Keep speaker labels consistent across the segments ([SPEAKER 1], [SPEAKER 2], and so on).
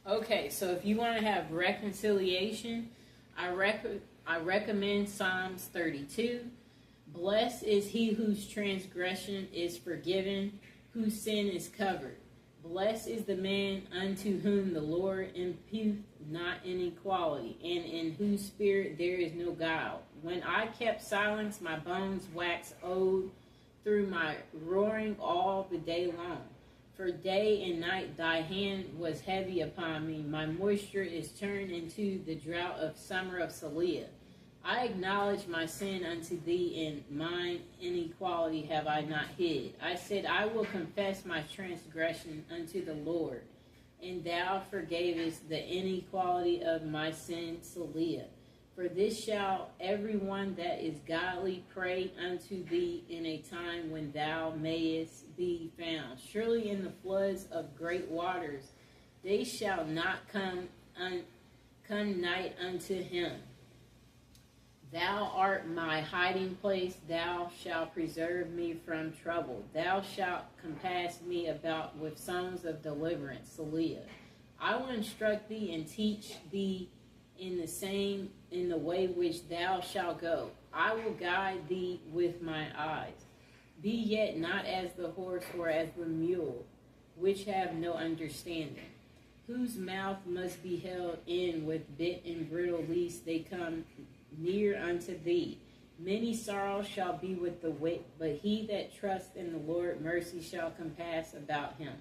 [SPEAKER 1] Okay, so if you want to have reconciliation, I recommend Psalms 32. Blessed is he whose transgression is forgiven, whose sin is covered. Blessed is the man unto whom the Lord imputeth not inequality, and in whose spirit there is no guile. When I kept silence, my bones waxed old through my roaring all the day long. For day and night thy hand was heavy upon me. My moisture is turned into the drought of summer of Saliah. I acknowledge my sin unto thee, and mine inequality have I not hid. I said, I will confess my transgression unto the Lord, and thou forgavest the inequality of my sin, Saliah. For this shall every one that is godly pray unto thee in a time when thou mayest be found. Surely in the floods of great waters they shall not come nigh unto him. Thou art my hiding place, thou shalt preserve me from trouble. Thou shalt compass me about with songs of deliverance, Saliah. I will instruct thee and teach thee in the way which thou shalt go. I will guide thee with my eyes. Be yet not as the horse or as the mule, which have no understanding, whose mouth must be held in with bit and bridle, lest they come near unto thee. Many sorrows shall be with the wicked, but he that trusts in the Lord, mercy shall compass about him.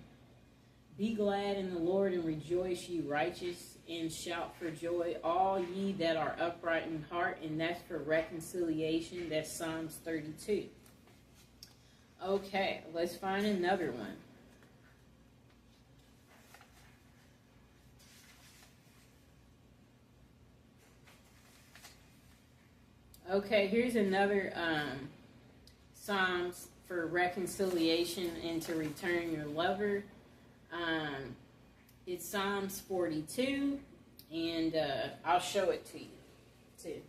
[SPEAKER 1] Be glad in the Lord and rejoice, ye righteous, and shout for joy, all ye that are upright in heart. And that's for reconciliation. That's Psalms 32. Okay, let's find another one. Okay, here's another Psalms for reconciliation and to return your lover. It's Psalms 42, and I'll show it to you too.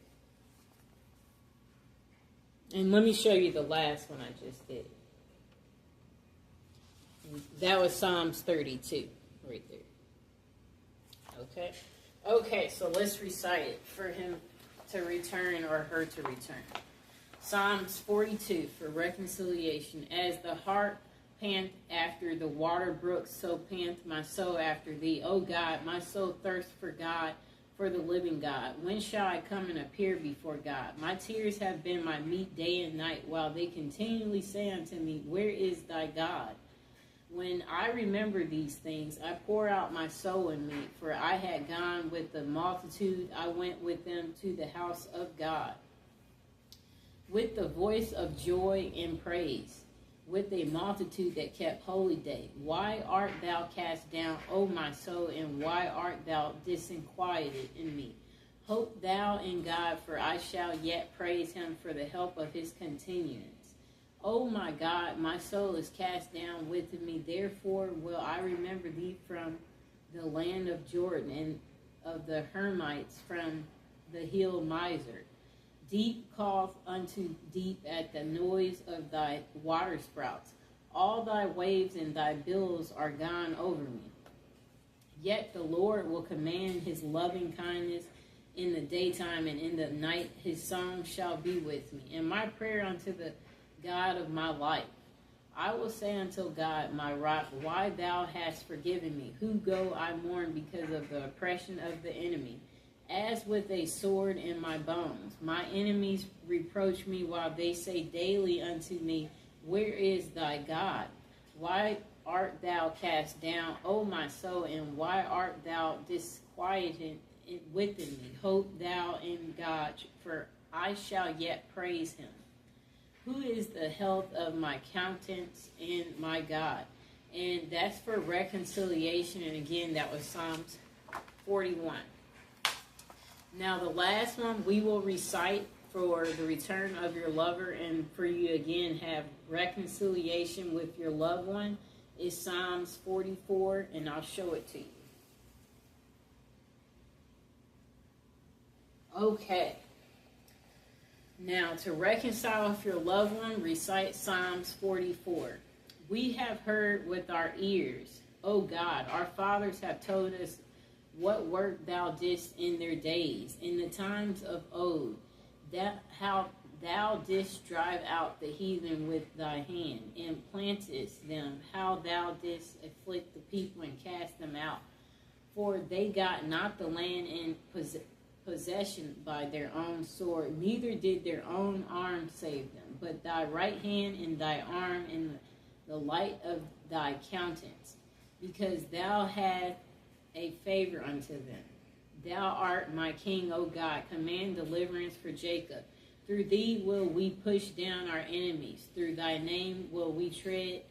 [SPEAKER 1] And let me show you the last one I just did. That was Psalms 32 right there. Okay? Okay, so let's recite it for him to return or her to return. Psalms 42 for reconciliation. As the hart pant after the water brooks, so pant my soul after thee. O God, my soul thirsts for God, for the living God. When shall I come and appear before God? My tears have been my meat day and night, while they continually say unto me, where is thy God? When I remember these things, I pour out my soul in me, for I had gone with the multitude, I went with them to the house of God. With the voice of joy and praise, with a multitude that kept holy day. Why art thou cast down, O my soul, and why art thou disquieted in me? Hope thou in God, for I shall yet praise him for the help of his continuance. O my God, my soul is cast down within me, therefore will I remember thee from the land of Jordan, and of the Hermites from the hill Mizar. Deep calleth unto deep at the noise of thy waterspouts. All thy waves and thy billows are gone over me. Yet the Lord will command his loving kindness in the daytime, and in the night his song shall be with me. And my prayer unto the God of my life. I will say unto God, my rock, why thou hast forgiven me? Who go I mourn because of the oppression of the enemy? As with a sword in my bones. My enemies reproach me while they say daily unto me, where is thy God? Why art thou cast down, O my soul, and why art thou disquieted within me? Hope thou in God, for I shall yet praise him. Who is the health of my countenance and my God? And that's for reconciliation. And again, that was Psalms 41. Now the last one we will recite for the return of your lover and for you again have reconciliation with your loved one is Psalms 44, and I'll show it to you. Okay. Now to reconcile with your loved one, recite Psalms 44. We have heard with our ears, O God, our fathers have told us what work thou didst in their days, in the times of old, that how thou didst drive out the heathen with thy hand, and plantest them, how thou didst afflict the people and cast them out. For they got not the land in possession by their own sword, neither did their own arm save them, but thy right hand and thy arm and the light of thy countenance, because thou hadst a favor unto them. Thou art my king, O God. Command deliverance for Jacob. Through thee will we push down our enemies. Through thy name will we tread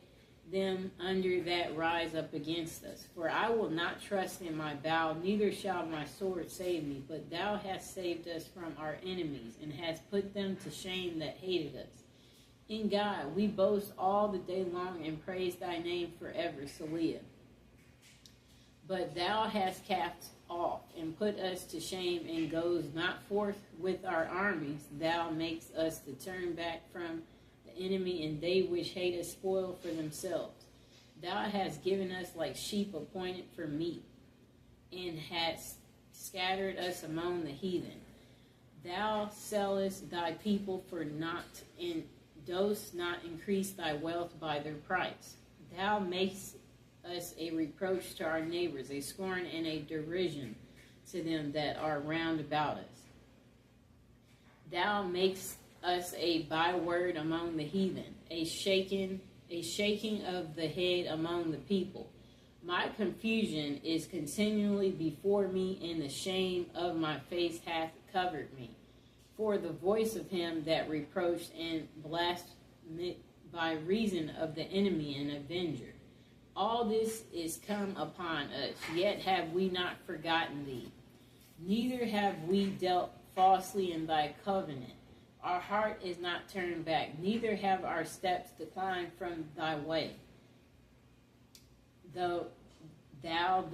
[SPEAKER 1] them under that rise up against us. For I will not trust in my bow, neither shall my sword save me. But thou hast saved us from our enemies, and hast put them to shame that hated us. In God we boast all the day long, and praise thy name forever. Selah. But thou hast cast off, and put us to shame, and goes not forth with our armies. Thou makest us to turn back from the enemy, and they which hate us spoil for themselves. Thou hast given us like sheep appointed for meat, and hast scattered us among the heathen. Thou sellest thy people for naught, and dost not increase thy wealth by their price. Thou makest us a reproach to our neighbors, a scorn and a derision to them that are round about us. Thou makest us a byword among the heathen, a shaking of the head among the people. My confusion is continually before me, and the shame of my face hath covered me. For the voice of him that reproached and blasphemed by reason of the enemy and avenger. All this is come upon us, yet have we not forgotten thee. Neither have we dealt falsely in thy covenant. Our heart is not turned back, neither have our steps declined from thy way. Though thou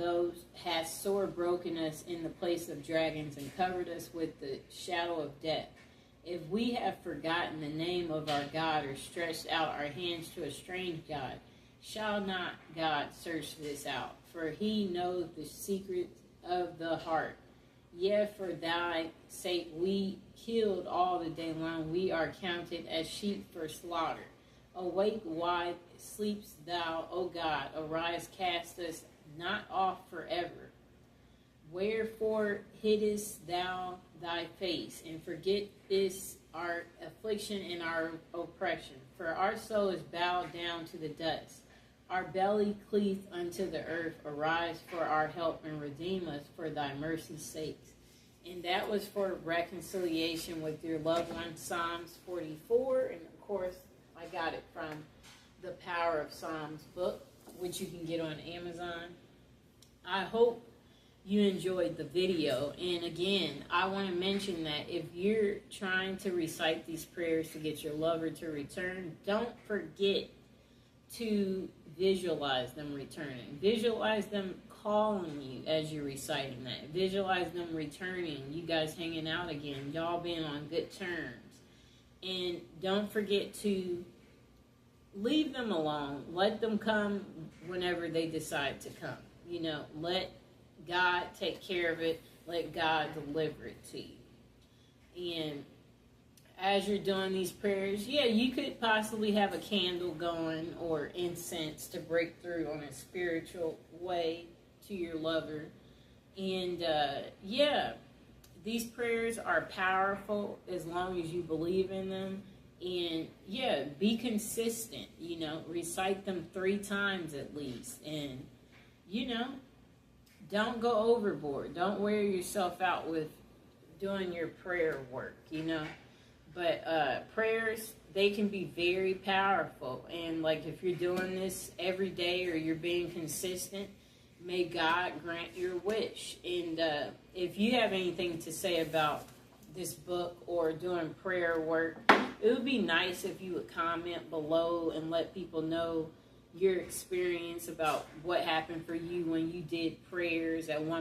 [SPEAKER 1] hast sore broken us in the place of dragons, and covered us with the shadow of death. If we have forgotten the name of our God, or stretched out our hands to a strange God, shall not God search this out? For he knows the secrets of the heart. Yet for thy sake we killed all the day long. We are counted as sheep for slaughter. Awake, why sleepst thou, O God? Arise, cast us not off forever. Wherefore hiddest thou thy face, and forgettest our affliction and our oppression? For our soul is bowed down to the dust. Our belly cleaveth unto the earth. Arise for our help, and redeem us for thy mercy's sakes. And that was for reconciliation with your loved one, Psalms 44. And of course, I got it from the Power of Psalms book, which you can get on Amazon. I hope you enjoyed the video. And again, I want to mention that if you're trying to recite these prayers to get your lover to return, don't forget to visualize them returning. Visualize them calling you as you're reciting that. Visualize them returning, you guys hanging out again, y'all being on good terms. And don't forget to leave them alone. Let them come whenever they decide to come. You know, let God take care of it. Let God deliver it to you. And as you're doing these prayers, yeah, you could possibly have a candle going or incense to break through on a spiritual way to your lover. And yeah, these prayers are powerful as long as you believe in them. And yeah, be consistent, you know, recite them 3 times at least. And, you know, don't go overboard. Don't wear yourself out with doing your prayer work, you know. But prayers, they can be very powerful. And like if you're doing this every day or you're being consistent, may God grant your wish. And if you have anything to say about this book or doing prayer work, it would be nice if you would comment below and let people know your experience about what happened for you when you did prayers at one